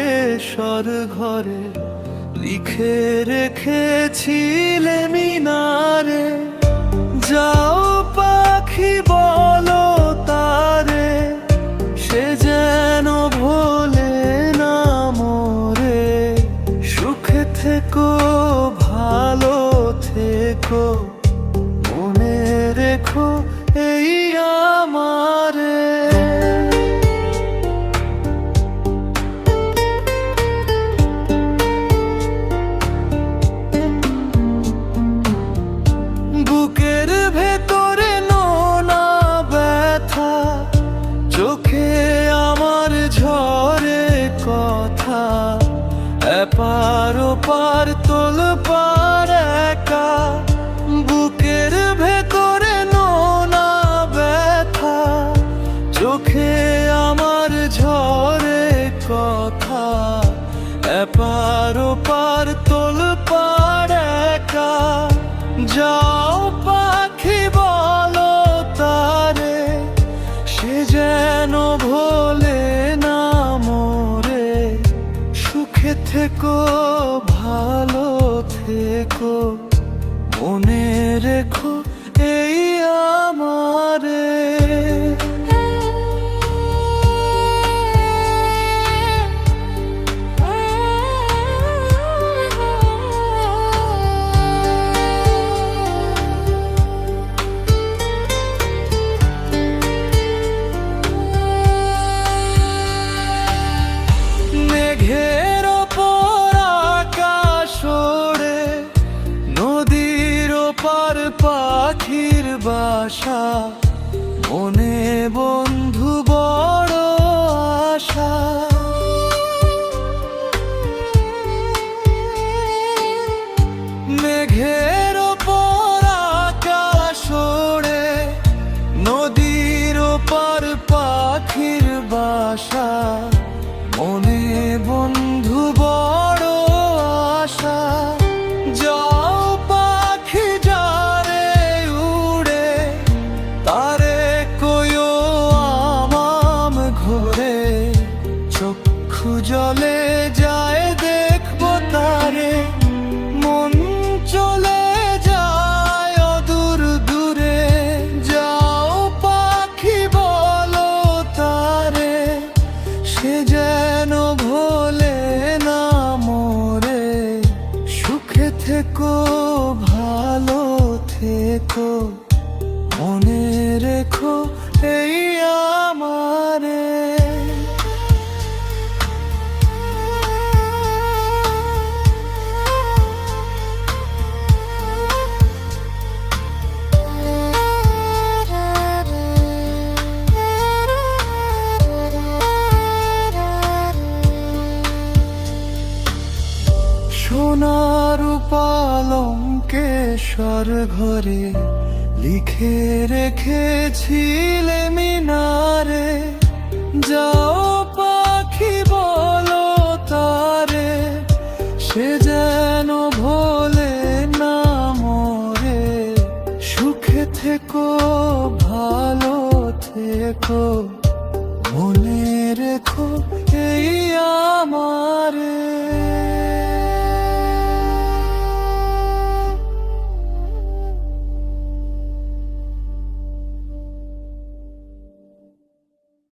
কেশর ঘরে লিখে রেখেছিলে মিনারে। যাও পাখি বলো তারে, সে যেন ভোলে না মোরে। সুখে থেকো ভালো থেকো, মনে রেখো এই আমারে। বুকের ভেতরে নোনা ব্যথা, চোখে আমার ঝরে কথা। এপার ওপার তোলপাড় একা, বুকের ভেতরে নোনা ব্যথা, চোখে আমার ঝরে কথা। এপার ওপার তোলপাড় একা। যাও পাখি বলো তারে, সে যেন ভোলে না মোরে। সুখে থেকো ভালো থেকো, মনে রেখো এই আমারে। মেঘের ওপর আকাশ ওড়ে, নদীর ওপার পাখির বাসা। মনে বন্ধু বড় আশা। মেঘের ওপর আকাশ ওড়ে, নদীর ওপার পাখির বাসা। মনে বন্ধু বড় আশা। যাও পাখি যারে উড়ে, তারে কইও আমাম ঘরে। চক্ষু জলে যায় দেখবো তারে, মন চলে যায় অদূর দূরে। যাও পাখি বলো তারে, সে যেন ভোলে না মোরে। সুখে থেকো ভালো থেকো, মনে রেখো এই আমারে। সোনার পালঙ্কেশ্বর ঘরে লিখে রেখেছিলে মিনারে। যাও পাখি বলো তারে, সে যেন ভোলে না মোরে। সুখে থেকো ভালো থেকো, মনে রেখো